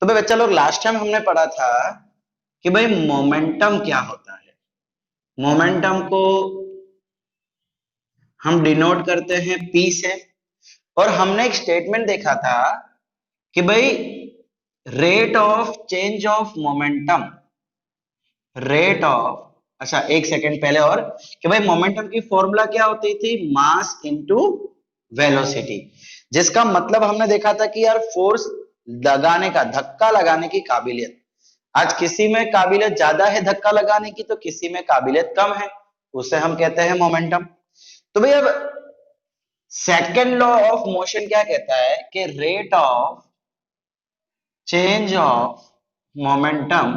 तो भाई बच्चा लोग लास्ट टाइम हमने पढ़ा था कि भाई मोमेंटम क्या होता है। मोमेंटम को हम डिनोट करते हैं P से, और हमने एक स्टेटमेंट देखा था कि भाई rate of change of momentum, rate of, अच्छा एक सेकंड पहले, और कि भाई मोमेंटम की फॉर्मूला क्या होती थी, मास इनटू वेलोसिटी, जिसका मतलब हमने देखा था कि यार फोर्स लगाने का, धक्का लगाने की काबिलियत, आज किसी में काबिलियत ज्यादा है धक्का लगाने की तो किसी में काबिलियत कम है, उसे हम कहते हैं मोमेंटम। तो भाई अब सेकेंड लॉ ऑफ मोशन क्या कहता है कि rate of change of momentum,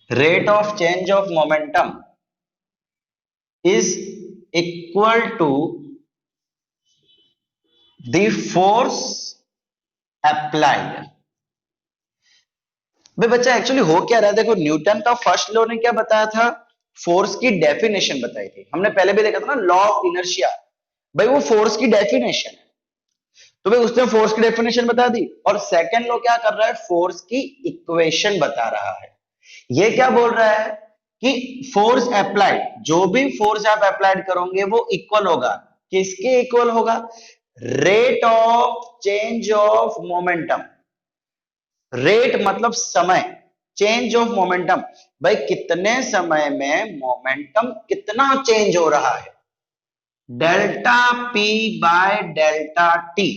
rate of change of momentum is equal to the force applied। भाई बच्चा एक्चुअली हो क्या रहा है, देखो न्यूटन का फर्स्ट लॉ ने क्या बताया था, फोर्स की डेफिनेशन बताई थी, हमने पहले भी देखा था ना, लॉ ऑफ इनर्शिया। भाई वो फोर्स की डेफिनेशन है, तो भाई उसने फोर्स की डेफिनेशन बता दी, और सेकंड लॉ क्या कर रहा है, फोर्स की इक्वेशन बता रहा है। ये क्या बोल रहा है कि फोर्स अप्लाइड, जो भी फोर्स आप अप्लाइड करोगे वो इक्वल होगा, किसके इक्वल होगा, rate of change of momentum. Rate मतलब समय, चेंज ऑफ मोमेंटम, भाई कितने समय में मोमेंटम कितना चेंज हो रहा है, delta P by delta T.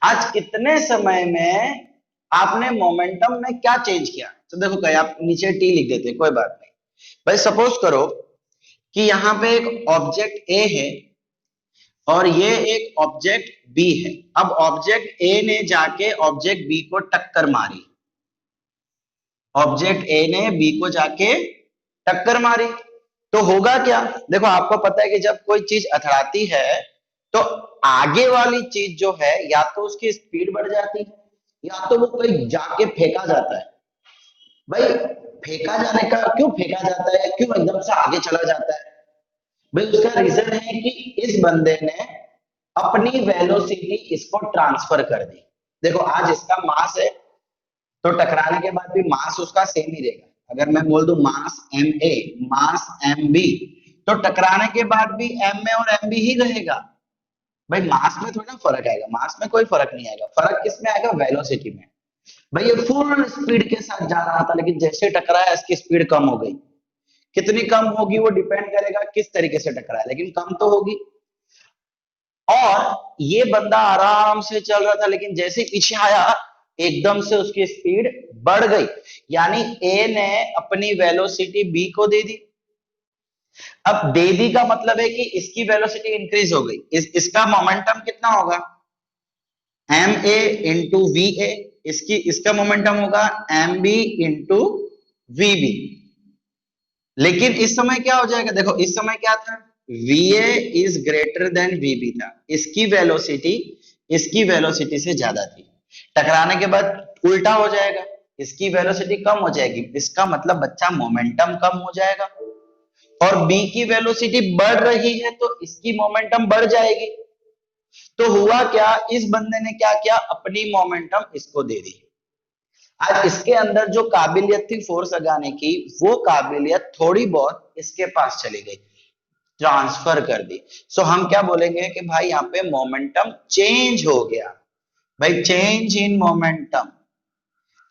आज कितने समय में आपने मोमेंटम में क्या चेंज किया, तो देखो कहीं आप नीचे टी लिख देते, कोई बात नहीं। भाई सपोज करो कि यहां पे एक ऑब्जेक्ट ए है और ये एक ऑब्जेक्ट बी है। अब ऑब्जेक्ट ए ने जाके ऑब्जेक्ट बी को टक्कर मारी, ऑब्जेक्ट ए ने बी को जाके टक्कर मारी, तो होगा क्या, देखो आपको पता है कि जब कोई चीज अथड़ाती है तो आगे वाली चीज जो है या तो उसकी स्पीड बढ़ जाती है या तो वो कहीं जाके फेंका जाता है। भाई फेंका जाने का क्यों फेंका जाता है, क्यों एकदम से आगे चला जाता है, भाई उसका रीजन है कि इस बंदे ने अपनी वेलोसिटी इसको ट्रांसफर कर दी। देखो आज इसका मास है तो टकराने के बाद भी मास उसका सेम ही रहेगा। अगर मैं बोल दूं mass M A, mass M B, तो टकराने के बाद भी एम ए और एम बी ही रहेगा। भाई मास में थोड़ा फर्क आएगा, मास में कोई फर्क नहीं आएगा, फर्क किस में आएगा, वेलोसिटी में। भाई ये फुल स्पीड के साथ जा रहा था लेकिन जैसे टकराया इसकी स्पीड कम हो गई, कितनी कम होगी वो डिपेंड करेगा किस तरीके से टकराया, लेकिन कम तो होगी। और ये बंदा आराम से चल रहा था लेकिन जैसे पीछे आया एकदम से उसकी स्पीड बढ़ गई, यानी ए ने अपनी वेलोसिटी बी को दे दी। अब दे दी का मतलब है कि इसकी वेलोसिटी इंक्रीज हो गई, इसका मोमेंटम कितना होगा, M A into V A, इसका मोमेंटम होगा M B into V B. लेकिन इस समय क्या हो जाएगा, देखो इस समय क्या था, Va is greater than Vb था, इसकी वेलोसिटी से ज्यादा थी, टकराने के बाद उल्टा हो जाएगा, इसकी वेलोसिटी कम हो जाएगी, इसका मतलब बच्चा मोमेंटम कम हो जाएगा, और B की वेलोसिटी बढ़ रही है तो इसकी मोमेंटम बढ़ जाएगी। तो हुआ क्या, इस बंदे ने क्या किया, अपनी मोमेंटम इसको दे दी। आज इसके अंदर जो काबिलियत थी फोर्स लगाने की, वो काबिलियत थोड़ी बहुत इसके पास चली गई, ट्रांसफर कर दी। सो हम क्या बोलेंगे कि भाई यहाँ पे मोमेंटम चेंज हो गया। भाई चेंज इन मोमेंटम,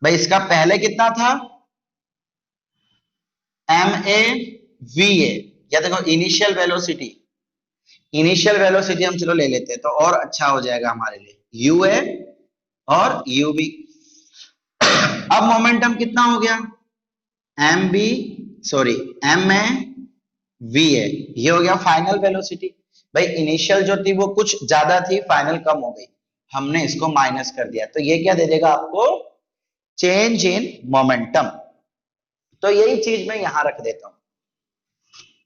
भाई इसका पहले कितना था, एम ए वी ए, या देखो इनिशियल वेलोसिटी, इनिशियल वेलोसिटी हम चलो ले लेते हैं तो और अच्छा हो जाएगा हमारे लिए, यू ए और यू बी। अब मोमेंटम कितना हो गया, M B, sorry M A V A, ये हो गया फाइनल वेलोसिटी। भाई इनिशियल जो थी वो कुछ ज्यादा थी, फाइनल कम हो गई, हमने इसको माइनस कर दिया, तो ये क्या दे देगा आपको, चेंज इन मोमेंटम। तो यही चीज मैं यहां रख देता हूं,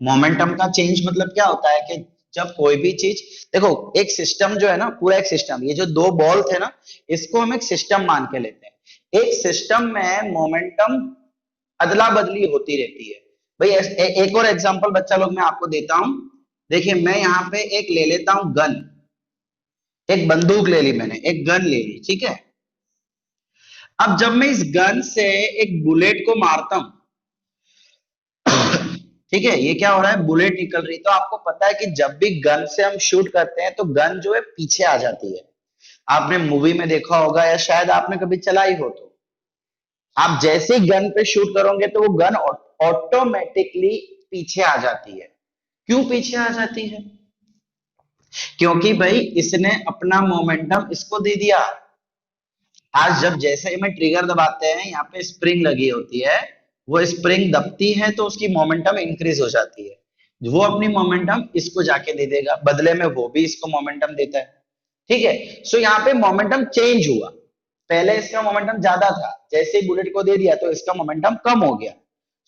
मोमेंटम का चेंज मतलब क्या होता है कि जब कोई भी चीज, देखो एक सिस्टम जो है ना, पूरा एक सिस्टम, ये जो दो बॉल थे ना, इसको हम एक सिस्टम मान के लेते हैं। एक सिस्टम में मोमेंटम अदला बदली होती रहती है। भाई एक और एग्जांपल बच्चा लोग मैं आपको देता हूं, देखिए मैं यहाँ पे एक ले लेता हूं गन, एक बंदूक ले ली मैंने, एक गन ले ली, ठीक है। अब जब मैं इस गन से एक बुलेट को मारता हूं, ठीक है, ये क्या हो रहा है, बुलेट निकल रही, तो आपको पता है कि जब भी गन से हम शूट करते हैं तो गन जो है पीछे आ जाती है। आपने मूवी में देखा होगा या शायद आपने कभी चलाई हो, तो आप जैसे ही गन पे शूट करोगे तो वो गन ऑटोमेटिकली पीछे आ जाती है। क्यों पीछे आ जाती है? क्योंकि भाई इसने अपना मोमेंटम इसको दे दिया। आज जब जैसे ही में ट्रिगर दबाते हैं, यहाँ पे स्प्रिंग लगी होती है, वो स्प्रिंग दबती है तो उसकी मोमेंटम इंक्रीज हो जाती है। वो अपनी मोमेंटम इसको जाके दे देगा, बदले में वो भी इसको मोमेंटम देता है। ठीक है, सो यहाँ पे मोमेंटम चेंज हुआ। पहले इसका मोमेंटम ज्यादा था, जैसे ही बुलेट को दे दिया तो इसका मोमेंटम कम हो गया।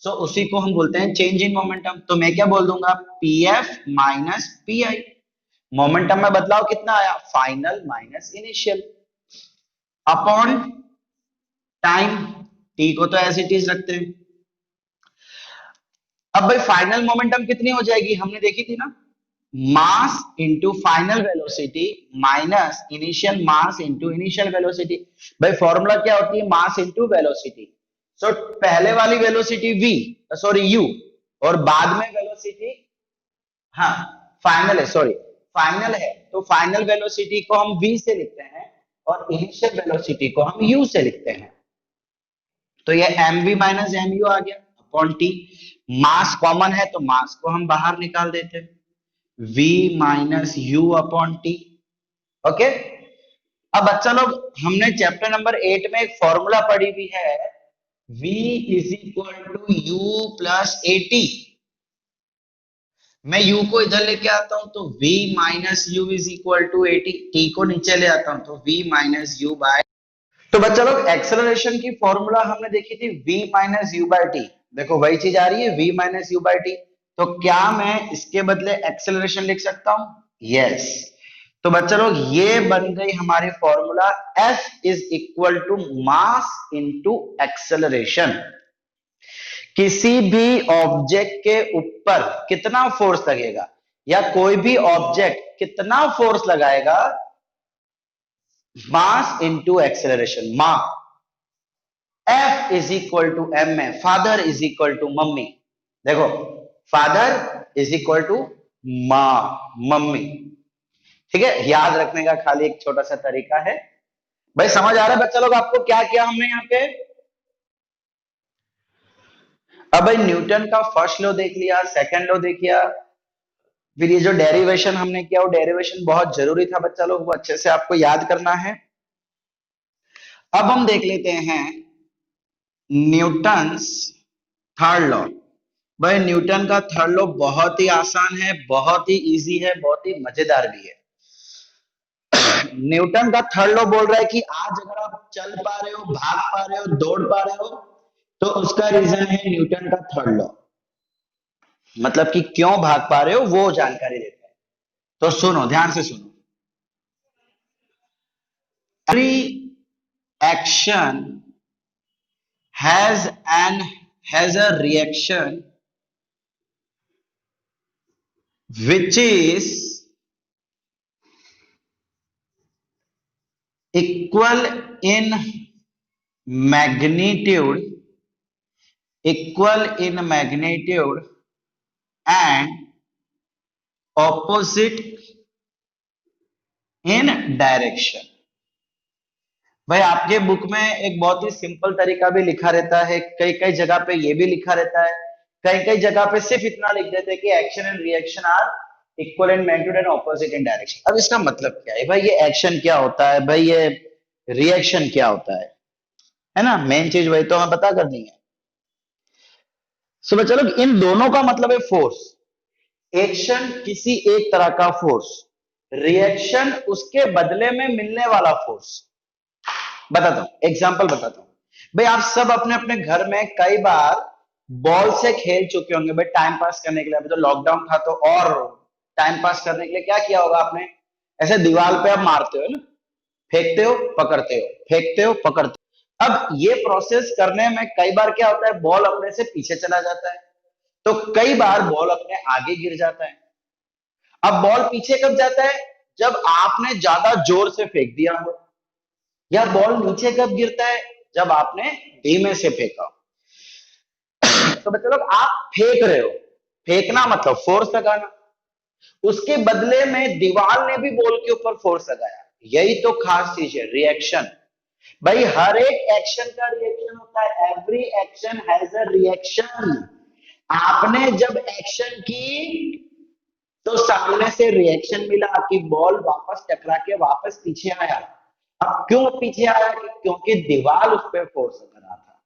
सो उसी को हम बोलते हैं चेंज इन मोमेंटम। तो मैं क्या बोल दूंगा, पी एफ माइनस पी आई। मोमेंटम में बदलाव कितना आया, final minus initial, upon time, T को तो एज इट इज रखते हैं। अब भाई फाइनल मोमेंटम कितनी हो जाएगी, हमने देखी थी ना, mass into final velocity minus initial mass into initial velocity. भाई फॉर्मूला क्या होती है, मास इंटू वेलोसिटी। सो पहले वाली वेलोसिटी v, सॉरी u, और बाद में वेलोसिटी, हाँ फाइनल है, सॉरी फाइनल है, तो फाइनल वेलोसिटी को हम v से लिखते हैं और इनिशियल वेलोसिटी को हम u से लिखते हैं। तो ये mv माइनस mu आ गया अपॉन टी। मास कॉमन है तो मास को हम बाहर निकाल देते हैं, v minus you upon T. Okay, अब बच्चा लोग हमने चैप्टर नंबर 8 में एक फॉर्मूला पढ़ी हुई है, v is equal to U plus A T. मैं u को इधर लेके आता हूं तो v minus U is equal to A T, T को नीचे ले आता हूं तो v माइनस यू बाय। तो बच्चा लोग एक्सेलरेशन की फॉर्मूला हमने देखी थी v minus U by T. देखो वही चीज आ रही है, v minus U by T. तो क्या मैं इसके बदले एक्सेलरेशन लिख सकता हूं? यस। तो बच्चा लोग ये बन गई हमारी formula, F is equal to mass into acceleration. किसी भी ऑब्जेक्ट के ऊपर कितना फोर्स लगेगा, या कोई भी ऑब्जेक्ट कितना फोर्स लगाएगा, मास इंटू एक्सेलरेशन। मा F is equal to M में father is equal to mummy. देखो फादर इज इक्वल टू माँ, मम्मी। ठीक है, याद रखने का खाली एक छोटा सा तरीका है। भाई समझ आ रहा है बच्चा लोग आपको क्या किया हमने यहाँ पे? अब भाई न्यूटन का फर्स्ट लॉ देख लिया, सेकंड लॉ देख लिया, फिर ये जो डेरिवेशन हमने किया वो डेरिवेशन बहुत जरूरी था बच्चा लोग, वो अच्छे से आपको याद करना है। अब हम देख लेते हैं न्यूटन्स थर्ड लॉ। भाई न्यूटन का थर्ड लॉ बहुत ही आसान है, बहुत ही इजी है, बहुत ही मजेदार भी है। न्यूटन का थर्ड लॉ बोल रहा है कि आज अगर आप चल पा रहे हो, भाग पा रहे हो, दौड़ पा रहे हो, तो उसका रीजन है न्यूटन का थर्ड लॉ। मतलब कि क्यों भाग पा रहे हो वो जानकारी देता है। तो सुनो, ध्यान से सुनो। Every action has a reaction which is equal in magnitude, and opposite in direction। भाई आपके बुक में एक बहुत ही सिंपल तरीका भी लिखा रहता है, कई कई जगह पे ये भी लिखा रहता है, कई कई जगह पे सिर्फ इतना लिख देते हैं कि action and reaction are equal in magnitude and opposite in direction. अब इसका मतलब क्या है भाई, ये एक्शन क्या होता है, भाई ये रिएक्शन क्या होता है ना, मेन चीज वही तो हमें पता करनी है। सो चलो, इन दोनों का मतलब है फोर्स। एक्शन किसी एक तरह का फोर्स, रिएक्शन उसके बदले में मिलने वाला फोर्स। बताता हूं, एग्जाम्पल बताता हूं। भाई आप सब अपने अपने घर में कई बार बॉल से खेल चुके होंगे भाई, टाइम पास करने के लिए। अभी तो लॉकडाउन था तो और टाइम पास करने के लिए क्या किया होगा आपने, ऐसे दीवार पे आप मारते हो ना, फेंकते हो पकड़ते हो, फेंकते हो पकड़ते हो। अब ये प्रोसेस करने में कई बार क्या होता है, बॉल अपने से पीछे चला जाता है, तो कई बार बॉल अपने आगे गिर जाता है। अब बॉल पीछे कब जाता है, जब आपने ज्यादा जोर से फेंक दिया हो। या बॉल नीचे कब गिरता है, जब आपने धीमे से फेंका। तो बच्चे लोग आप फेंक रहे हो, फेंकना मतलब फोर्स लगाना, उसके बदले में दीवार ने भी बॉल के ऊपर फोर्स लगाया। यही तो खास चीज है, रिएक्शन। भाई हर एक एक्शन का रिएक्शन होता है, every action has a reaction. आपने जब एक्शन की तो सामने से रिएक्शन मिला कि बॉल वापस टकरा के वापस पीछे आया। अब क्यों पीछे आया? क्योंकि दीवार उस पर फोर्स कर रहा था।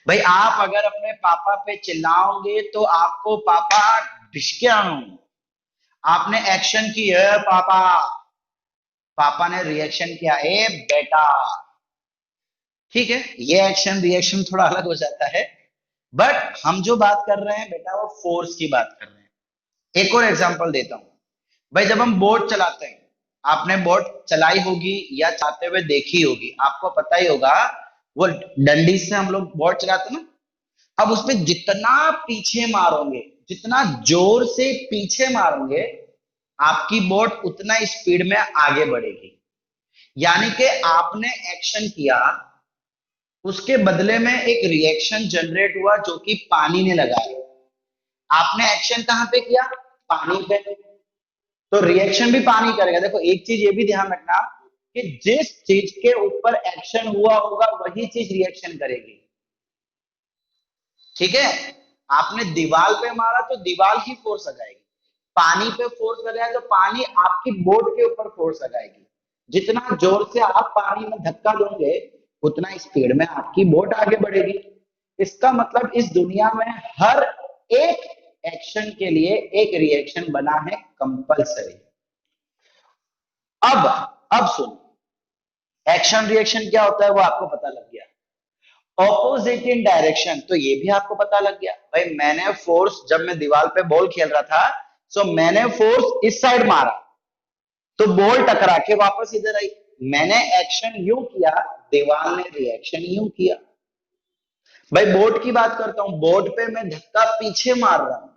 भाई आप अगर अपने पापा पे चिल्लाओगे तो आपको पापा ढिसके, आपने एक्शन की है पापा, पापा ने रिएक्शन किया ए बेटा। ठीक है, ये एक्शन रिएक्शन थोड़ा अलग हो जाता है, बट हम जो बात कर रहे हैं बेटा वो फोर्स की बात कर रहे हैं। एक और एग्जांपल देता हूं। भाई जब हम बोट चलाते हैं, आपने बोट चलाई होगी या चलाते हुए देखी होगी, आपको पता ही होगा वो डंडी से हम लोग बोट चलाते हैं ना। अब उसमें जितना पीछे मारोगे, जितना जोर से पीछे मारोगे, आपकी बोट उतना स्पीड में आगे बढ़ेगी। यानी कि आपने एक्शन किया, उसके बदले में एक रिएक्शन जनरेट हुआ जो कि पानी ने लगाया। आपने एक्शन कहां पे किया? पानी पे। तो रिएक्शन भी पानी करेगा। देखो एक चीज ये भी ध्यान रखना कि जिस चीज के ऊपर एक्शन हुआ होगा वही चीज रिएक्शन करेगी। ठीक है, आपने दीवार पे मारा तो दीवार ही फोर्स लगाएगी, पानी पे फोर्स लगाया तो पानी आपकी बोट के ऊपर फोर्स लगाएगी। जितना जोर से आप पानी में धक्का दोगे उतना स्पीड में आपकी बोट आगे बढ़ेगी। इसका मतलब इस दुनिया में हर एक एक्शन के लिए एक रिएक्शन बना है कंपलसरी। अब सुन, एक्शन रिएक्शन क्या होता है वो आपको पता लग गया। ऑपोजिट इन डायरेक्शन, तो ये भी आपको पता लग गया। भाई मैंने फोर्स, जब मैं दीवार पे बॉल खेल रहा था तो मैंने फोर्स इस साइड मारा तो बॉल टकरा के वापस इधर आई। मैंने एक्शन यूं किया, दीवार ने रिएक्शन यूं किया। भाई बोट की बात करता हूं, बोट पे मैं धक्का पीछे मार रहा हूं,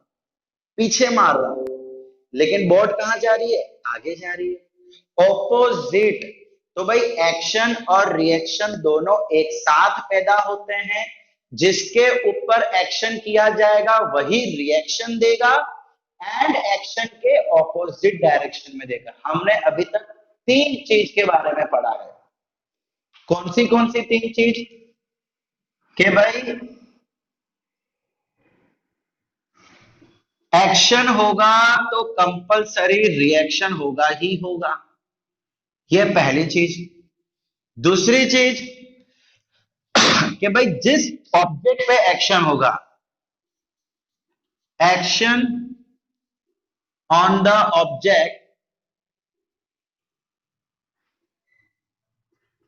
पीछे मार रहा हूं, लेकिन बोट कहां जा रही है? आगे जा रही है। ऑपोजिट, तो भाई एक्शन और रिएक्शन दोनों एक साथ पैदा होते हैं। जिसके ऊपर एक्शन किया जाएगा वही रिएक्शन देगा एंड एक्शन के ऑपोजिट डायरेक्शन में देगा। हमने अभी तक तीन चीज के बारे में पढ़ा है। कौन सी तीन चीज? के भाई एक्शन होगा तो कंपलसरी रिएक्शन होगा ही होगा, ये पहली चीज। दूसरी चीज कि भाई जिस ऑब्जेक्ट पे एक्शन होगा, action on the object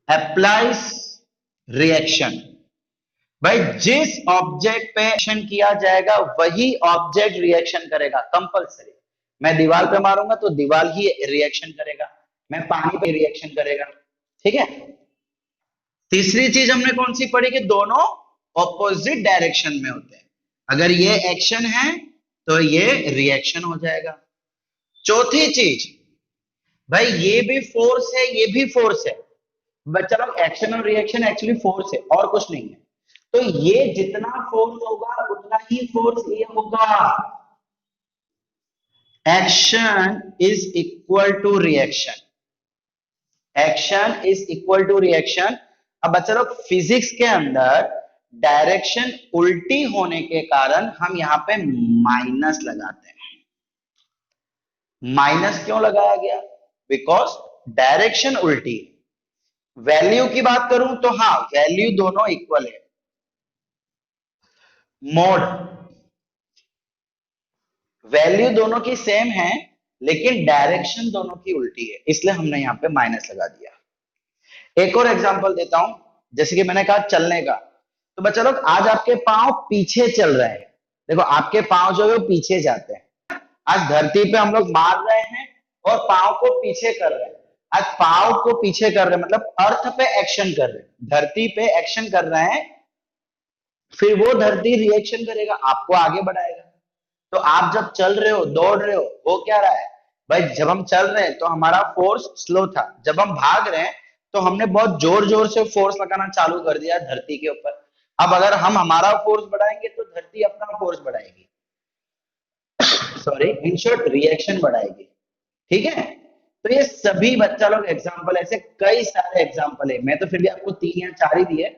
applies reaction. भाई जिस ऑब्जेक्ट पे एक्शन किया जाएगा वही ऑब्जेक्ट रिएक्शन करेगा कंपलसरी। मैं दीवार पे मारूंगा तो दीवार ही रिएक्शन करेगा, मैं पानी पे रिएक्शन करेगा। ठीक है, तीसरी चीज हमने कौन सी पढ़ी कि दोनों ऑपोजिट डायरेक्शन में होते हैं। अगर ये एक्शन है तो ये रिएक्शन हो जाएगा। चौथी चीज, भाई ये भी फोर्स है ये भी फोर्स है। चलो एक्शन और रिएक्शन एक्चुअली फोर्स है और कुछ नहीं है, तो ये जितना फोर्स होगा उतना ही फोर्स ये होगा। Action is equal to reaction, action is equal to reaction. अब बच्चा लोग फिजिक्स के अंदर डायरेक्शन उल्टी होने के कारण हम यहां पे माइनस लगाते हैं। माइनस क्यों लगाया गया? बिकॉज डायरेक्शन उल्टी। वैल्यू की बात करूं तो हाँ, वैल्यू दोनों इक्वल है। मोड वैल्यू दोनों की सेम है लेकिन डायरेक्शन दोनों की उल्टी है, इसलिए हमने यहां पे माइनस लगा दिया। एक और एग्जांपल देता हूं, जैसे कि मैंने कहा चलने का। तो बच्चा लोग आज आपके पांव पीछे चल रहे हैं, देखो आपके पांव जो है वो पीछे जाते हैं। आज धरती पे हम लोग मार रहे हैं और पांव को पीछे कर रहे हैं। आज पांव को पीछे कर रहे हैं मतलब अर्थ पे एक्शन कर रहे हैं, धरती पे एक्शन कर रहे हैं, फिर वो धरती रिएक्शन करेगा, आपको आगे बढ़ाएगा। तो आप जब चल रहे हो, दौड़ रहे हो क्या रहा है? भाई जब हम चल रहे हैं तो हमारा फोर्स स्लो था, जब हम भाग रहे हैं तो हमने बहुत जोर जोर से फोर्स लगाना चालू कर दिया धरती के ऊपर। अब अगर हम हमारा फोर्स बढ़ाएंगे तो धरती अपना फोर्स बढ़ाएगी, सॉरी इन शॉर्ट रिएक्शन बढ़ाएगी। ठीक है, तो ये सभी बच्चा लोग एग्जाम्पल, ऐसे कई सारे एग्जाम्पल है, मैं तो फिर भी आपको 3 या 4 ही दिए,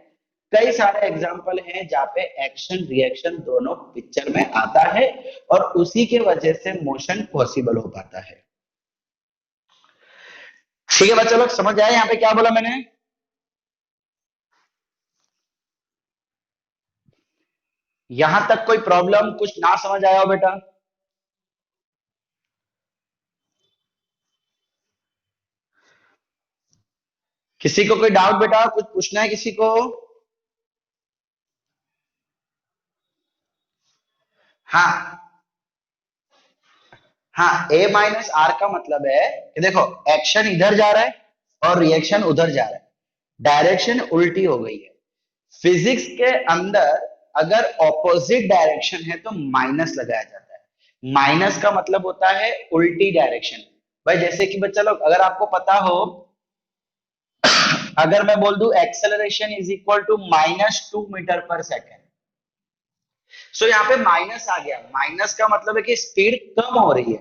कई सारे एग्जाम्पल हैं जहाँ पे एक्शन रिएक्शन दोनों पिक्चर में आता है और उसी के वजह से मोशन पॉसिबल हो पाता है। ठीक है बच्चा लोग, समझ आए यहाँ पे क्या बोला मैंने? यहां तक कोई प्रॉब्लम, कुछ ना समझ आया हो बेटा? किसी को कोई डाउट बेटा, कुछ पूछना है किसी को? हाँ हाँ, ए माइनस आर का मतलब है कि देखो एक्शन इधर जा रहा है और रिएक्शन उधर जा रहा है, डायरेक्शन उल्टी हो गई है। फिजिक्स के अंदर अगर ऑपोजिट डायरेक्शन है तो माइनस लगाया जाता है। माइनस का मतलब होता है उल्टी डायरेक्शन। भाई जैसे कि बच्चा लोग अगर आपको पता हो, अगर मैं बोल दूं acceleration is equal to -2 metre per second, so यहाँ पे माइनस आ गया, माइनस का मतलब है कि स्पीड कम हो रही है,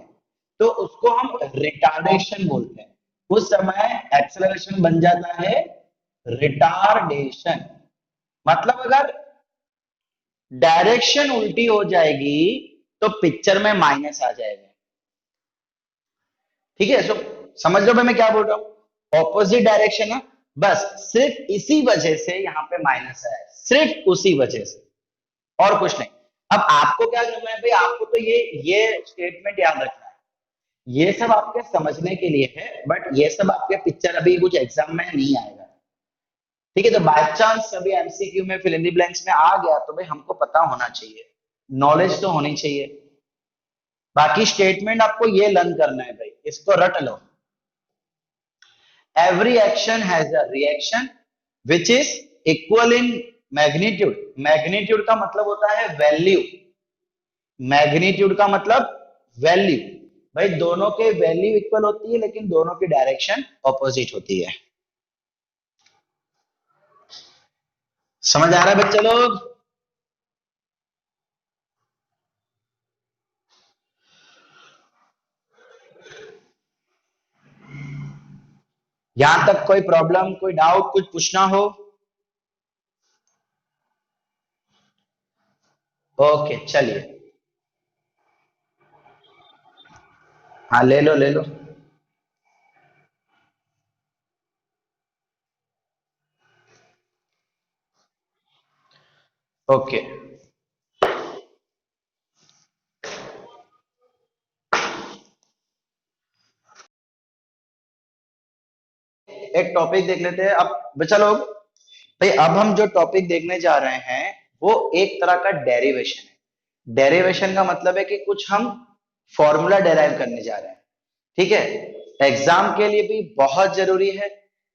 तो उसको हम रिटार्डेशन बोलते हैं। उस समय एक्सेलरेशन बन जाता है रिटार्डेशन। मतलब अगर डायरेक्शन उल्टी हो जाएगी तो पिक्चर में माइनस आ जाएगा। ठीक है, सो समझ लो भाई मैं क्या बोल रहा हूं, ऑपोजिट डायरेक्शन है, बस सिर्फ इसी वजह से यहाँ पे माइनस आया है, सिर्फ उसी वजह से, और कुछ नहीं। अब आपको क्या करना है भाई, आपको तो ये स्टेटमेंट याद रखना है, ये सब आपके समझने के लिए है, बट ये सब आपके पिक्चर अभी कुछ एग्जाम में नहीं आएगा। ठीक है, तो बाय चांस सभी एमसीक्यू में फिल इन द ब्लैंक्स में आ गया तो भाई हमको पता होना चाहिए, नॉलेज तो होनी चाहिए। बाकी स्टेटमेंट आपको ये लर्न करना है भाई, इसको रट लो। Every action has a reaction which is equal in magnitude. Magnitude का मतलब होता है वैल्यू, मैग्नीट्यूड का मतलब वैल्यू। भाई दोनों के वैल्यू इक्वल होती है लेकिन दोनों की डायरेक्शन ऑपोजिट होती है। समझ आ रहा है बच्चे लोग? यहां तक कोई प्रॉब्लम, कोई डाउट, कुछ पूछना हो? ओके चलिए, हाँ ले लो ले लो। ओके, एक टॉपिक देख लेते हैं अब बच्चा लोग। भाई अब हम जो टॉपिक देखने जा रहे हैं वो एक तरह का डेरिवेशन है। डेरिवेशन का मतलब है कि कुछ हम फॉर्मूला डेराइव करने जा रहे हैं। ठीक है, एग्जाम के लिए भी बहुत जरूरी है,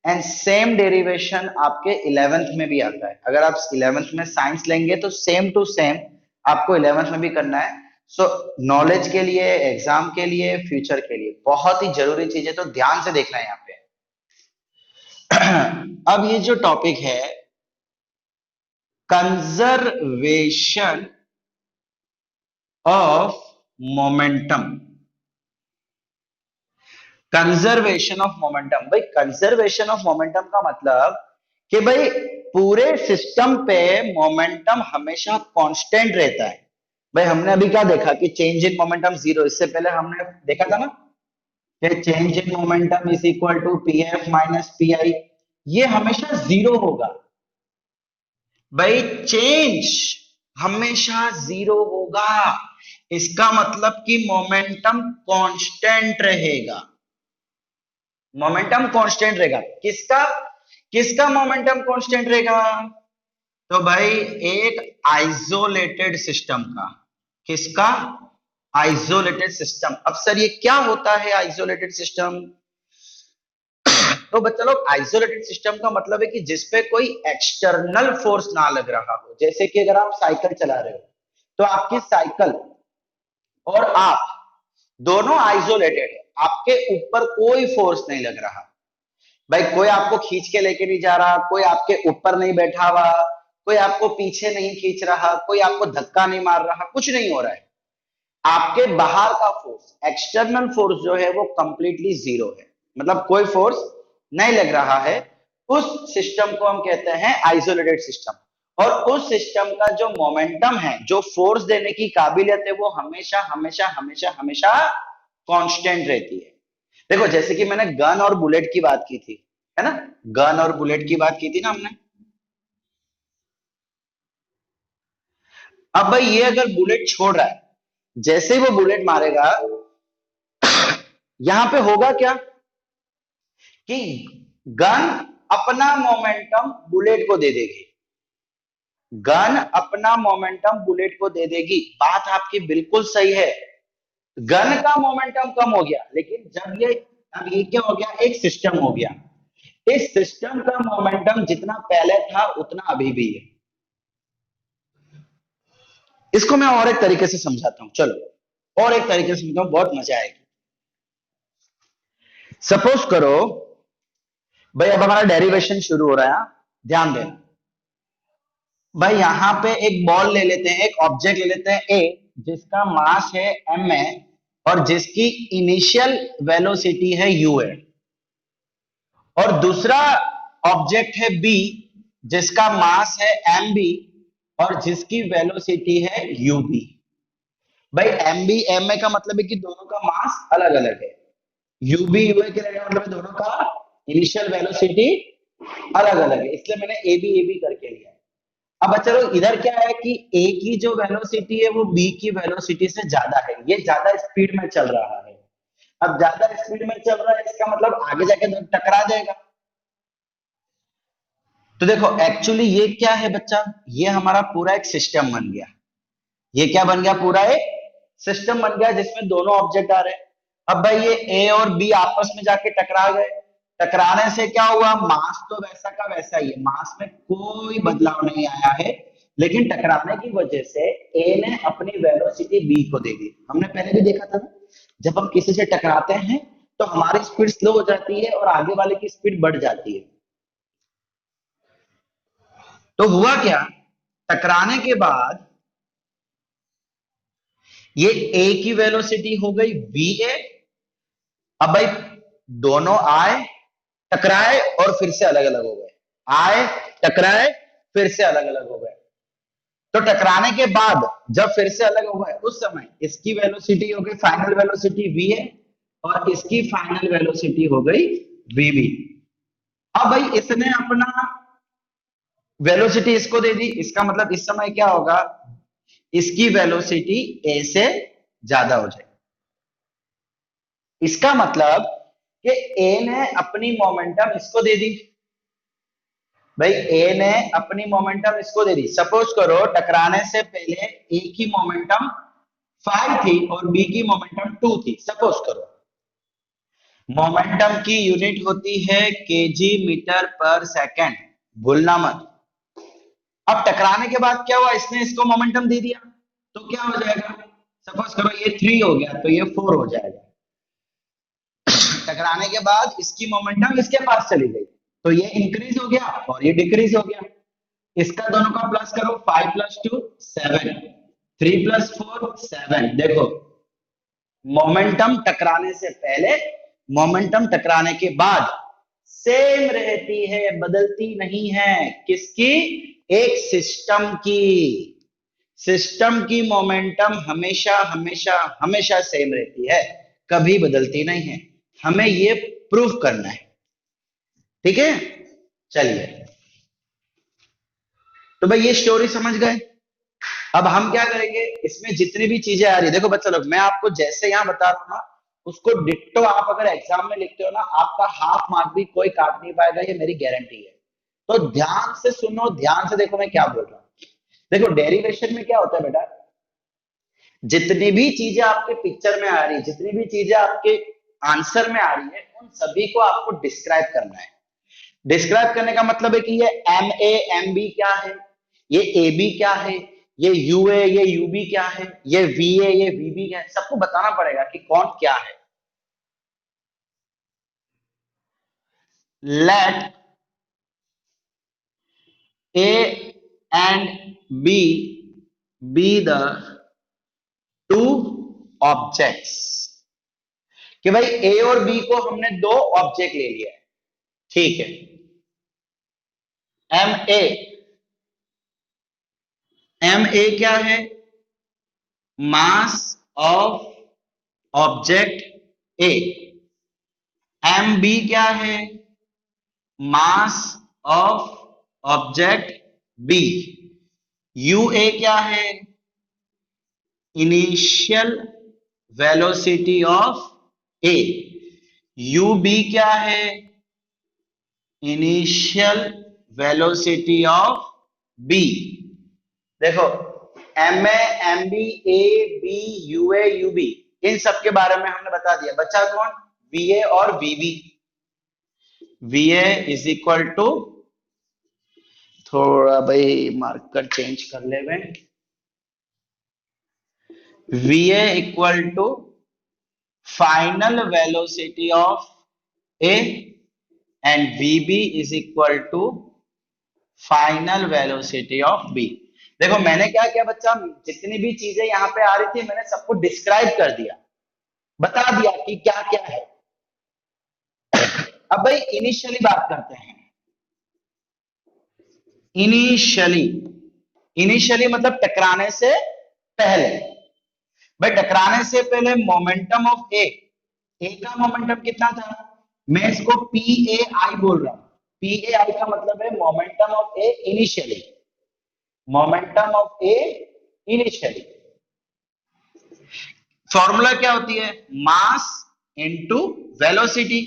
एंड सेम डेरिवेशन आपके 11th में भी आता है। अगर आप 11th में साइंस लेंगे तो सेम टू सेम आपको 11th में भी करना है। सो नॉलेज के लिए, एग्जाम के लिए, फ्यूचर के लिए बहुत ही जरूरी चीज है, तो ध्यान से देखना है यहाँ पे। अब ये जो टॉपिक है conservation of momentum, conservation of momentum. भाई कंजर्वेशन ऑफ मोमेंटम का मतलब कि भाई पूरे सिस्टम पे मोमेंटम हमेशा कांस्टेंट रहता है। भाई हमने अभी क्या देखा कि चेंज इन मोमेंटम जीरो, इससे पहले हमने देखा था ना कि change in momentum is equal to P F minus P I, ये हमेशा जीरो होगा। भाई चेंज हमेशा जीरो होगा, इसका मतलब कि मोमेंटम कांस्टेंट रहेगा। मोमेंटम कांस्टेंट रहेगा, किसका किसका मोमेंटम कांस्टेंट रहेगा? तो भाई एक आइसोलेटेड सिस्टम का। किसका? Isolated system. अब सर ये क्या होता है आइसोलेटेड सिस्टम? तो बच्चा लोग आइसोलेटेड सिस्टम का मतलब है कि जिसपे कोई एक्सटर्नल फोर्स ना लग रहा हो। जैसे कि अगर आप साइकिल चला रहे हो तो आपकी साइकिल और आप दोनों आइसोलेटेड है, आपके ऊपर कोई फोर्स नहीं लग रहा। भाई कोई आपको खींच के लेके नहीं जा रहा, कोई आपके ऊपर नहीं बैठा हुआ, कोई आपको पीछे नहीं खींच रहा, कोई आपको धक्का नहीं मार रहा, कुछ नहीं हो रहा है। आपके बाहर का फोर्स, एक्सटर्नल फोर्स जो है वो कंप्लीटली जीरो है, मतलब कोई फोर्स नहीं लग रहा है। उस सिस्टम को हम कहते हैं आइसोलेटेड सिस्टम। और उस सिस्टम का जो मोमेंटम है, जो फोर्स देने की काबिलियत है, वो हमेशा हमेशा हमेशा हमेशा कांस्टेंट रहती है। देखो जैसे कि मैंने गन और बुलेट की बात की थी, है ना, गन और बुलेट की बात की थी ना हमने। अब भाई ये अगर बुलेट छोड़ रहा है, जैसे ही वो बुलेट मारेगा, यहां पे होगा क्या कि गन अपना मोमेंटम बुलेट को दे देगी। गन अपना मोमेंटम बुलेट को दे देगी, बात आपकी बिल्कुल सही है। गन का मोमेंटम कम हो गया, लेकिन जब ये, अब ये क्या हो गया, एक सिस्टम हो गया। इस सिस्टम का मोमेंटम जितना पहले था उतना अभी भी है। इसको मैं और एक तरीके से समझाता हूं, चलो और एक तरीके से समझाऊं, बहुत मजा आएगी। सपोज करो भाई, अब हमारा डेरिवेशन शुरू हो रहा है, ध्यान देना भाई। यहां पे एक बॉल ले लेते हैं, एक ऑब्जेक्ट ले लेते हैं ए, जिसका मास है एम ए और जिसकी इनिशियल वेलोसिटी है यू ए। और दूसरा ऑब्जेक्ट है बी, जिसका मास है एम बी और जिसकी वेलोसिटी है यू बी। भाई एम बी एम ए का मतलब है कि दोनों का मास अलग अलग है, यू बी यू ए के रहने का मतलब है दोनों का इनिशियल वेलोसिटी अलग अलग है, इसलिए मैंने ए बी करके लिया। अब चलो इधर क्या है कि ए की जो वेलोसिटी है वो बी की वेलोसिटी से ज्यादा है, ये ज्यादा स्पीड में चल रहा है। अब ज्यादा स्पीड में चल रहा है, इसका मतलब आगे जाके टकरा जाएगा। तो देखो एक्चुअली ये क्या है बच्चा, ये हमारा पूरा एक सिस्टम बन गया। ये क्या बन गया, पूरा एक सिस्टम बन गया जिसमें दोनों ऑब्जेक्ट आ रहे हैं। अब भाई ये ए और बी आपस में जाके टकरा गए, टकराने से क्या हुआ, मास तो वैसा का वैसा ही है, मास में कोई बदलाव नहीं आया है, लेकिन टकराने की वजह से ए ने अपनी वेलोसिटी बी को दे दी। हमने पहले भी देखा था ना, जब हम किसी से टकराते हैं तो हमारी स्पीड स्लो हो जाती है और आगे वाले की स्पीड बढ़ जाती है। तो हुआ क्या, टकराने के बाद ये ए की वेलोसिटी हो गई वी ए। अब भाई दोनों आए, टकराए और फिर से अलग अलग हो गए, आए टकराए फिर से अलग अलग हो गए। तो टकराने के बाद जब फिर से अलग हो गए, उस समय इसकी वेलोसिटी हो गई फाइनल वेलोसिटी वी ए और इसकी फाइनल वेलोसिटी हो गई वी बी। अब भाई इसने अपना वेलोसिटी इसको दे दी, इसका मतलब इस समय क्या होगा, इसकी वेलोसिटी ए से ज्यादा हो जाएगी। इसका मतलब कि ए ने अपनी मोमेंटम इसको दे दी। भाई ए ने अपनी मोमेंटम इसको दे दी। सपोज करो टकराने से पहले ए की मोमेंटम 5 थी और बी की मोमेंटम 2 थी, सपोज करो। मोमेंटम की यूनिट होती है केजी मीटर पर सेकंड, भूलना मत। अब टकराने के बाद क्या हुआ, इसने इसको मोमेंटम दे दिया, तो क्या हो जाएगा, सपोज करो ये 3 हो गया तो ये 4 हो जाएगा। टकराने के बाद इसकी मोमेंटम इसके पास चली गई तो ये इंक्रीज हो गया और ये डिक्रीज हो गया। इसका दोनों का प्लस करो, 5 + 2 7, 3 + 4 7। देखो मोमेंटम टकराने से पहले, मोमेंटम टकराने के बाद सेम रहती है, बदलती नहीं है। किसकी, एक सिस्टम की। सिस्टम की मोमेंटम हमेशा हमेशा हमेशा सेम रहती है, कभी बदलती नहीं है। हमें ये प्रूफ करना है, ठीक है। चलिए, तो भाई ये स्टोरी समझ गए। अब हम क्या करेंगे, इसमें जितनी भी चीजें आ रही है, देखो बच्चा लोग मैं आपको जैसे यहां बता रहा हूं ना, उसको डिट्टो आप अगर एग्जाम में लिखते हो ना, आपका हाफ मार्क भी कोई काट नहीं पाएगा, ये मेरी गारंटी है। तो ध्यान से सुनो, ध्यान से देखो मैं क्या बोल रहा हूं। देखो डेरिवेशन में क्या होता है बेटा, जितनी भी चीजें आपके पिक्चर में आ रही है, जितनी भी चीजें आपके आंसर में आ रही है, उन सभी को आपको डिस्क्राइब करना है। डिस्क्राइब करने का मतलब है कि ये एम ए एम बी क्या है, ये ए बी क्या है, ये यू ए ये यू बी क्या है, ये वी ए ये वी बी क्या है, सबको बताना पड़ेगा कि कौन क्या है। let A and B be the two objects, कि भाई ए और बी को हमने दो ऑब्जेक्ट ले लिया है, ठीक है। एम ए क्या है? Mass of object A. M B क्या है? Mass of object B. U A क्या है? Initial velocity of A. U B क्या है? Initial velocity of B. देखो, M A, M B, A B, U A, U B, इन सब के बारे में हमने बता दिया। बच्चा कौन? वी ए और V B. V A is equal to, थोड़ा भाई मार्कर चेंज कर ले में, V A equal to final velocity of A and V B is equal to final velocity of B. देखो मैंने क्या किया बच्चा, जितनी भी चीजें यहाँ पे आ रही थी मैंने सबको डिस्क्राइब कर दिया, बता दिया कि क्या क्या है। अब भाई इनिशियली बात करते हैं। इनिशियली, इनिशियली मतलब टकराने से पहले। भाई टकराने से पहले मोमेंटम ऑफ ए, ए का मोमेंटम कितना था? मैं इसको पी ए आई बोल रहा हूं। पी ए आई का मतलब है momentum of A initially. Momentum of A initially formula क्या होती है? मास इनटू वेलोसिटी।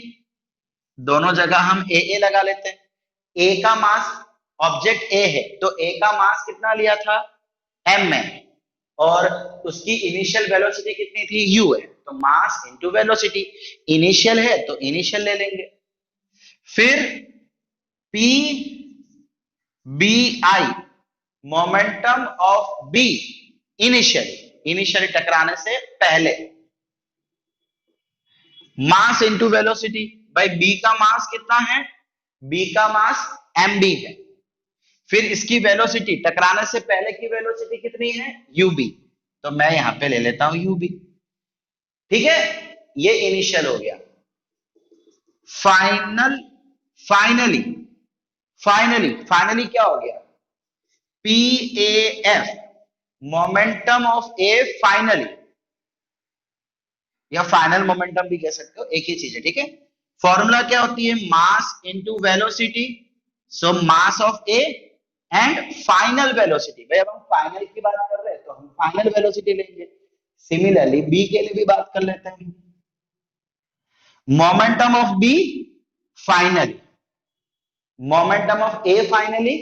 दोनों जगह हम ए लगा लेते हैं। ए का मास, ऑब्जेक्ट ए है तो ए का मास कितना लिया था? एम में, और उसकी इनिशियल वेलोसिटी कितनी थी? यू है, तो मास इनटू वेलोसिटी। इनिशियल है तो इनिशियल ले लेंगे। फिर P B I, momentum of B initially, initially टकराने से पहले। मास इनटू वेलोसिटी, भाई बी का मास कितना है? बी का मास एम बी है। फिर इसकी वेलोसिटी, टकराने से पहले की वेलोसिटी कितनी है? यूबी, तो मैं यहां पे ले लेता हूं यूबी, ठीक है। ये इनिशियल हो गया। फाइनल, फाइनली, फाइनली क्या हो गया? P A F, momentum of A finally, या फाइनल मोमेंटम भी कह सकते हो, एक ही चीज है, ठीक है। फॉर्मूला क्या होती है? मास into velocity. So mass of A and final velocity. भाई अब हम फाइनल की बात कर रहे हैं तो हम फाइनल वेलोसिटी लेंगे। सिमिलरली बी के लिए भी बात कर लेते हैं। Momentum of B finally, momentum of A finally,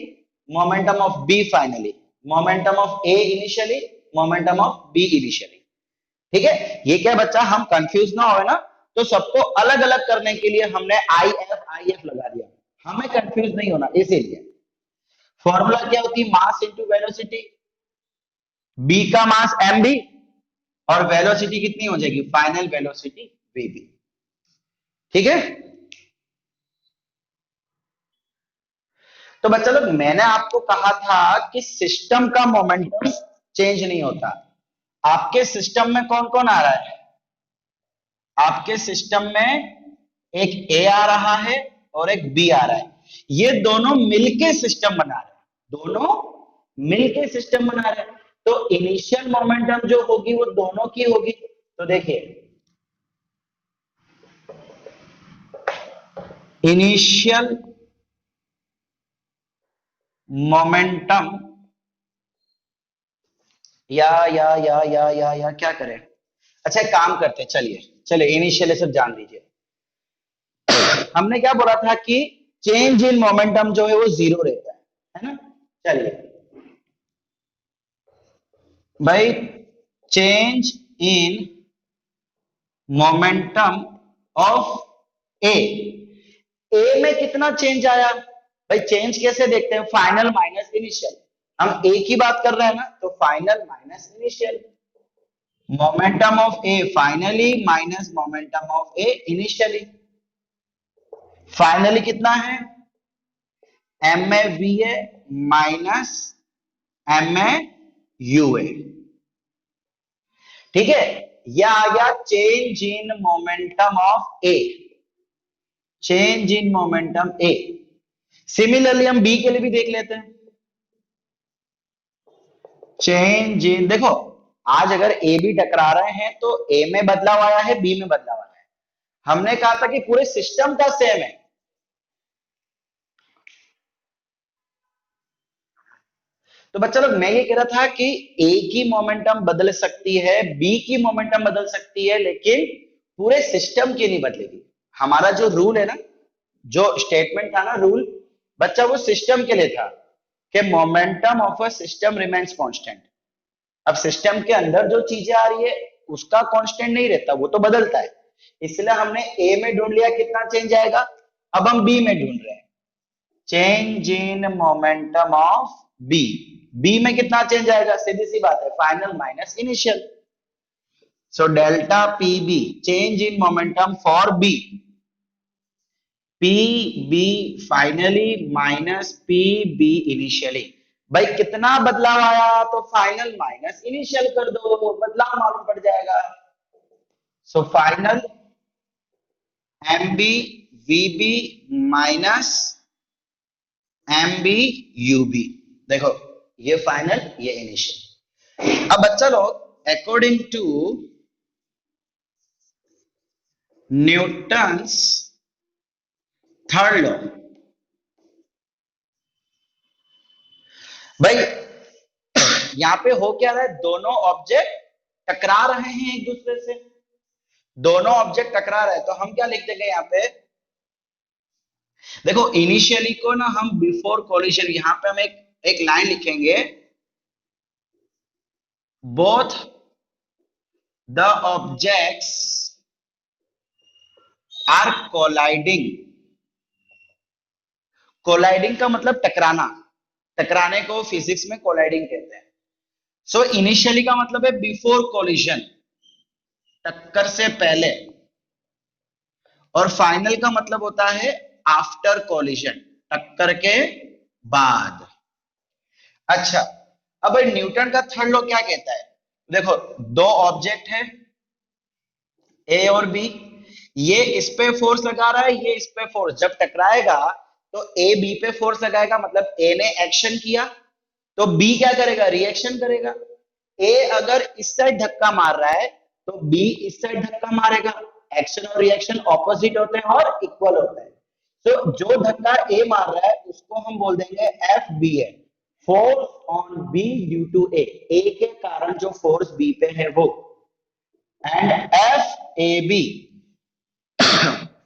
momentum of B finally, momentum of A initially, momentum of B initially, ठीक है। ये क्या बच्चा, हम कंफ्यूज ना हो ना, तो सबको अलग अलग करने के लिए हमने आई एफ लगा दिया, हमें कंफ्यूज नहीं होना इसीलिए। फॉर्मूला क्या होती है? मास इनटू वेलोसिटी। बी का मास एम बी और वेलोसिटी कितनी हो जाएगी? फाइनल वेलोसिटी वी बी, ठीक है। तो बच्चा लोग मैंने आपको कहा था कि सिस्टम का मोमेंटम चेंज नहीं होता। आपके सिस्टम में कौन कौन आ रहा है? आपके सिस्टम में एक ए आ रहा है और एक बी आ रहा है। ये दोनों मिलके सिस्टम बना रहे हैं, दोनों मिलके सिस्टम बना रहे हैं। तो इनिशियल मोमेंटम जो होगी वो दोनों की होगी। तो देखिए, इनिशियल मोमेंटम या क्या करें? अच्छा एक काम करते हैं, चलिए इनिशियल सब जान लीजिए। हमने क्या बोला था कि चेंज इन मोमेंटम जो है वो जीरो रहता है ना। चलिए भाई, change in momentum of A, A में कितना चेंज आया? भाई चेंज कैसे देखते हैं? Final minus initial. हम ए की बात कर रहे हैं ना, तो final minus initial. Momentum of A finally minus momentum of A initially. Finally कितना है, M A V A minus M A U A. ठीक है, यह आ गया change in momentum of A, change in momentum A. Similarly हम B के लिए भी देख लेते हैं, चेंज इन, देखो आज अगर ए बी टकरा रहे हैं तो ए में बदलाव आया है, बी में बदलाव आया है। हमने कहा था कि पूरे सिस्टम का सेम है, तो बच्चा लोग मैं ये कह रहा था कि ए की मोमेंटम बदल सकती है, बी की मोमेंटम बदल सकती है, लेकिन पूरे सिस्टम की नहीं बदलेगी। हमारा जो रूल है ना, जो स्टेटमेंट था ना रूल, बच्चा वो सिस्टम के लिए था कि momentum of a system remains constant. अब सिस्टम के अंदर जो चीजें आ रही है उसका कांस्टेंट नहीं रहता, वो तो बदलता है। इसलिए हमने ए में ढूंढ लिया कितना चेंज आएगा, अब हम बी में ढूंढ रहे हैं change in momentum of B. B में कितना चेंज आएगा, सीधी सी बात है, final minus initial. So delta P B change in momentum for B, P B finally minus P B initially. भाई कितना बदलाव आया, तो फाइनल माइनस इनिशियल कर दो, बदलाव मालूम पड़ जाएगा। So final M B V B minus M B U B. देखो ये फाइनल, ये इनिशियल। अब बच्चा लोग according to Newton's third law, भाई यहां पे हो क्या रहा है, दोनों ऑब्जेक्ट टकरा रहे हैं एक दूसरे से, दोनों ऑब्जेक्ट टकरा रहे हैं, तो हम क्या लिख देंगे यहां पे, देखो इनिशियली को ना हम बिफोर कोलिजन, यहां पे हम एक लाइन लिखेंगे, both the objects are colliding. Colliding का मतलब टकराना, टकराने को फिजिक्स में कोलाइडिंग कहते हैं। सो इनिशियली का मतलब है बिफोर कोलिजन, टक्कर से पहले, और फाइनल का मतलब होता है आफ्टर कोलिजन, टक्कर के बाद। अच्छा, अब न्यूटन का थर्ड लॉ क्या कहता है, देखो दो ऑब्जेक्ट है ए और बी, ये इस पे फोर्स लगा रहा है, ये इस पे फोर्स, जब टकराएगा तो ए बी पे फोर्स लगाएगा, मतलब ए ने एक्शन किया तो बी क्या करेगा, रिएक्शन करेगा। ए अगर इस साइड धक्का मार रहा है तो बी इस साइड धक्का मारेगा। एक्शन और रिएक्शन ऑपोजिट होते हैं और इक्वल होते हैं। तो जो धक्का ए मार रहा है उसको हम बोल देंगे एफ बी है, force on B due to A, A के कारण जो फोर्स बी पे है वो। And F A B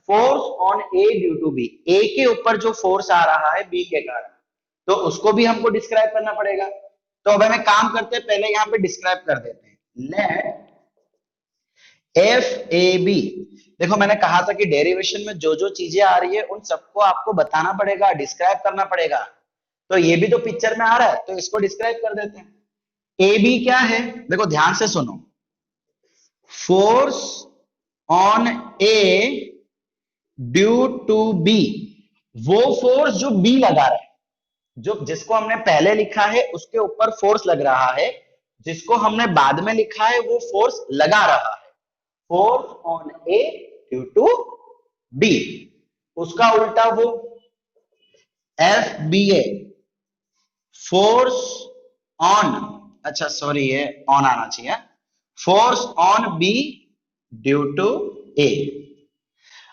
force on A due to B, A के ऊपर जो फोर्स आ रहा है बी के कारण, तो उसको भी हमको डिस्क्राइब करना पड़ेगा। तो अब हमें काम करते हैं, पहले यहां पे डिस्क्राइब कर देते हैं, लेट एफ ए बी। देखो मैंने कहा था कि डेरिवेशन में जो जो चीजें आ रही है उन सबको आपको बताना पड़ेगा, डिस्क्राइब करना पड़ेगा। तो ये भी तो पिक्चर में आ रहा है तो इसको डिस्क्राइब कर देते हैं। ए बी क्या है, देखो ध्यान से सुनो, force on A due to B, वो फोर्स जो बी लगा रहा है, जो जिसको हमने पहले लिखा है उसके ऊपर फोर्स लग रहा है, जिसको हमने बाद में लिखा है वो फोर्स लगा रहा है। Force on A due to B, उसका उल्टा वो F B A, force on, अच्छा सॉरी ये ऑन आना चाहिए, force on B due to A.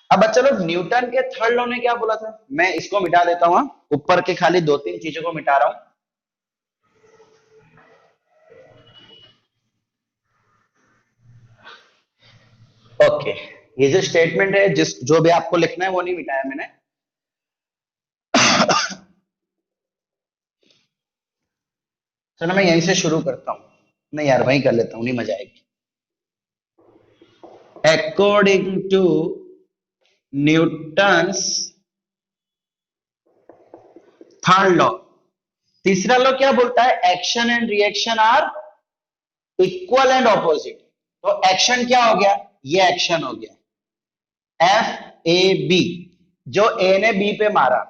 अब बच्चा लोग न्यूटन के थर्ड लॉ ने क्या बोला था, मैं इसको मिटा देता हूं, ऊपर के खाली दो तीन चीजों को मिटा रहा हूं। ओके, ये जो स्टेटमेंट है, जिस जो भी आपको लिखना है वो नहीं मिटाया मैंने। चलो मैं यहीं से शुरू करता हूं, नहीं यार वहीं कर लेता हूं, नहीं मजा आएगी। According to Newton's third law, तीसरा लॉ क्या बोलता है, action and reaction are equal and opposite. तो एक्शन क्या हो गया, ये एक्शन हो गया एफ ए बी, जो ए ने बी पे मारा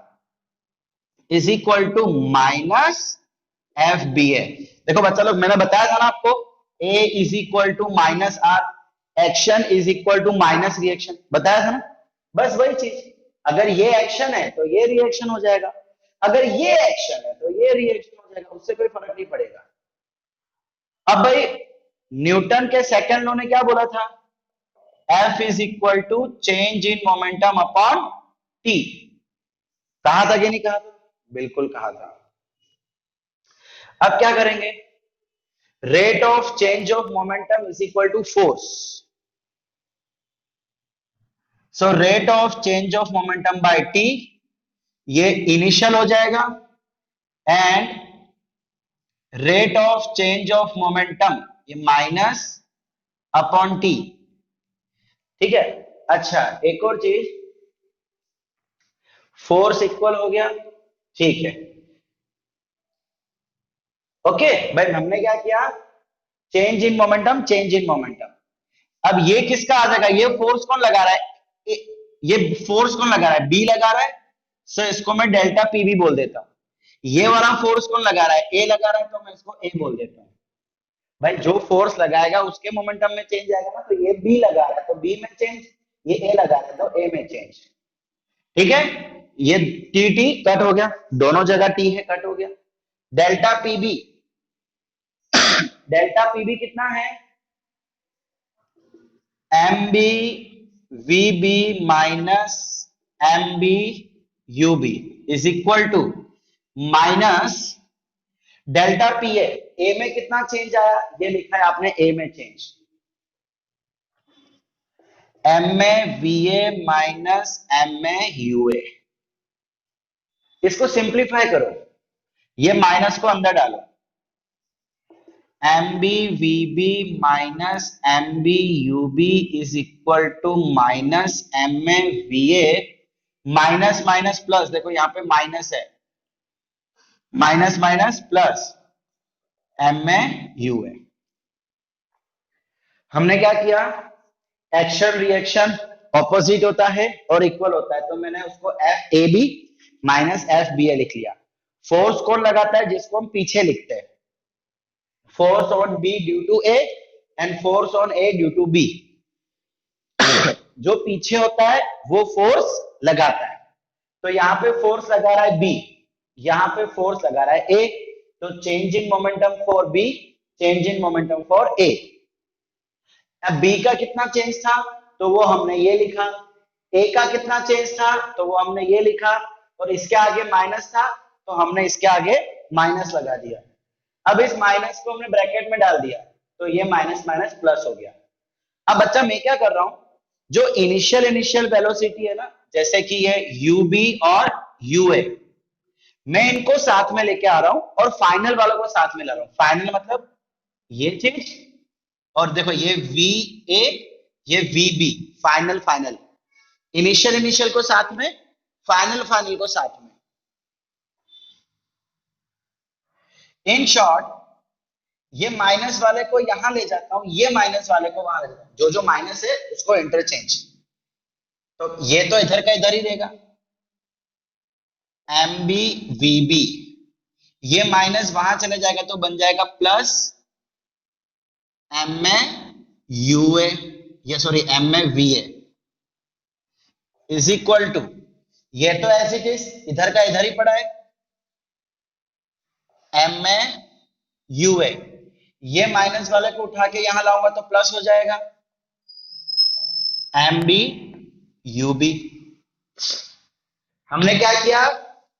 is equal to minus F B A. देखो बच्चा लोग, मैंने बताया था ना आपको, A is equal to minus R, action is equal to minus reaction, बताया था ना। बस वही चीज, अगर ये एक्शन है तो ये रिएक्शन हो जाएगा, अगर ये एक्शन है तो ये रिएक्शन हो जाएगा, उससे कोई फर्क नहीं पड़ेगा। अब भाई न्यूटन के सेकंड लॉ ने क्या बोला था, F is equal to change in momentum upon T. कहा था कि नहीं कहा था? बिल्कुल कहा था। अब क्या करेंगे, rate of change of momentum is equal to force. So rate of change of momentum by T, ये इनिशियल हो जाएगा, and rate of change of momentum ये माइनस अपॉन टी। ठीक है। अच्छा एक और चीज, फोर्स इक्वल हो गया, ठीक है। ओके भाई, हमने क्या किया, change in momentum, change in momentum. अब ये किसका आ जाएगा, ये फोर्स कौन लगा रहा है, ये फोर्स कौन लगा रहा है, बी लगा रहा है। सो इसको मैं डेल्टा पी भी बोल देता हूं। ये वाला फोर्स कौन लगा रहा है, ए लगा रहा है, तो मैं इसको ए बोल देता हूं। भाई जो फोर्स लगाएगा उसके मोमेंटम में चेंज आएगा ना, तो ये बी लगा रहा है तो बी में चेंज, ये ए लगा रहा है तो ए में चेंज। ठीक है, ये टी टी कट हो गया, दोनों जगह टी है, कट हो गया। डेल्टा पीबी, डेल्टा पीबी कितना है, M B V B minus M B U B is equal to minus delta P A में कितना चेंज आया, ये लिखा है आपने ए में चेंज, एम में वी ए माइनस एम में यू ए। इसको सिंप्लीफाई करो, ये माइनस को अंदर डालो, M B V B minus M B U B is equal to minus M में V A minus minus plus, देखो यहां पे माइनस है, माइनस माइनस प्लस एम में यू ए। हमने क्या किया, एक्शन रिएक्शन ऑपोजिट होता है और इक्वल होता है, तो मैंने उसको F A B minus F B A लिख लिया। फोर्स कौन लगाता है, जिसको हम पीछे लिखते हैं, force on B due to A and force on A due to B. जो पीछे होता है वो फोर्स लगाता है, तो यहां पे फोर्स लगा रहा है बी, यहां पे फोर्स लगा रहा है ए, तो change in momentum for B, change in momentum for A. अब बी का कितना चेंज था, तो वो हमने ये लिखा, ए का कितना चेंज था, तो वो हमने ये लिखा, और इसके आगे माइनस था तो हमने इसके आगे माइनस लगा दिया। अब इस माइनस को हमने ब्रैकेट में डाल दिया, तो ये माइनस माइनस प्लस हो गया। अब बच्चा मैं क्या कर रहा हूं, जो इनिशियल वेलोसिटी है ना, जैसे कि ये यू बी और यू ए, मैं इनको साथ में लेके आ रहा हूं और फाइनल वालों को साथ में ला रहा हूं। फाइनल मतलब ये चीज, और देखो ये वी ए, ये V B, final final, initial को साथ में, फाइनल फाइनल को साथ में। इन शॉर्ट, ये माइनस वाले को यहां ले जाता हूं, ये माइनस वाले को वहां ले जाता हूं, जो जो माइनस है उसको इंटरचेंज, तो ये तो इधर का इधर ही रहेगा, एम बी वी बी, ये माइनस वहां चले जाएगा तो बन जाएगा प्लस एम में यू ए, ये सॉरी एम में V A is equal to, ये तो ऐसी चीज इधर का इधर ही पड़ा है, एम में यू ए, ये माइनस वाले को उठा के यहां लाऊंगा तो प्लस हो जाएगा एम बी यू बी। हमने क्या किया,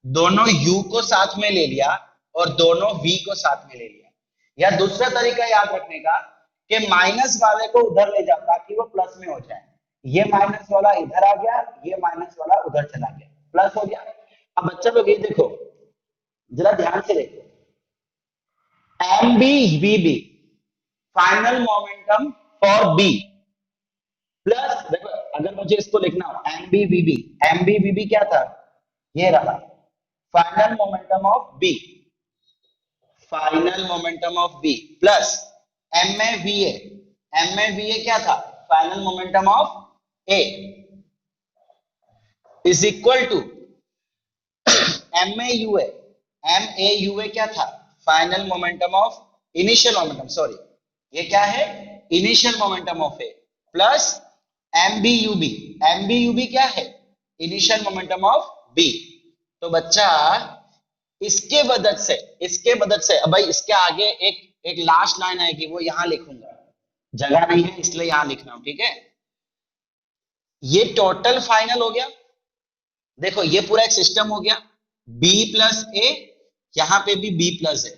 दोनों u को साथ में ले लिया और दोनों v को साथ में ले लिया। या दूसरा तरीका याद रखने का कि माइनस वाले को उधर ले जाओ ताकि वो प्लस में हो जाए, ये माइनस वाला इधर आ गया, ये माइनस वाला उधर चला गया, प्लस हो गया। अब बच्चा लोग ये देखो, जरा ध्यान से देखो, M B V B, final momentum for B, plus देखो अगर मुझे इसको लिखना हो M B V B, M B V B क्या था, ये रहा final momentum of B, final momentum of B, plus M में वी ए, एम में वी ए क्या था, final momentum of A. Is equal to M A U A क्या था, final momentum of, initial momentum, sorry ये क्या है, initial momentum of A, plus M B U B क्या है, इनिशियल मोमेंटम ऑफ बी। तो बच्चा इसके मदद से अब भाई इसके आगे एक लास्ट लाइन आएगी, वो यहां लिखूंगा, जगह नहीं है इसलिए यहां लिख रहा हूं, ठीक है। ये टोटल फाइनल हो गया, देखो ये पूरा एक सिस्टम हो गया, बी प्लस ए, यहां पे भी बी प्लस ए,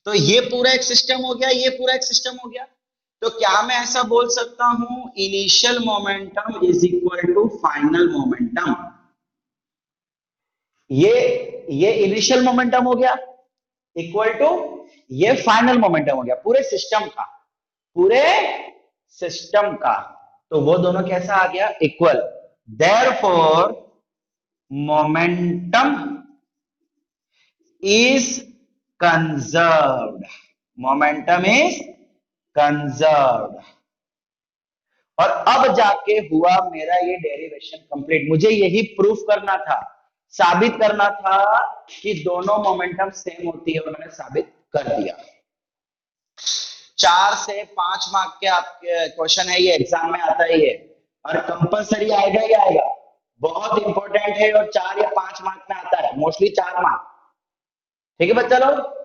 तो ये पूरा एक सिस्टम हो गया, ये पूरा एक सिस्टम हो गया। तो क्या मैं ऐसा बोल सकता हूं, initial momentum is equal to final momentum. ये इनिशियल मोमेंटम हो गया इक्वल टू ये फाइनल मोमेंटम हो गया, पूरे सिस्टम का। तो वो दोनों कैसा आ गया, equal. Therefore momentum is conserved, momentum is conserved. और अब जाके हुआ मेरा ये डेरिवेशन कंप्लीट। मुझे यही प्रूफ करना था, साबित करना था कि दोनों मोमेंटम सेम होती है, और मैंने साबित कर दिया। 4 से 5 मार्क के आपके क्वेश्चन है, ये एग्जाम में आता है ये, और कंपलसरी आएगा ही आएगा, बहुत इंपॉर्टेंट है, और 4 या 5 मार्क में आता है, मोस्टली 4 मार्क। ठीक है बच्चा लोग।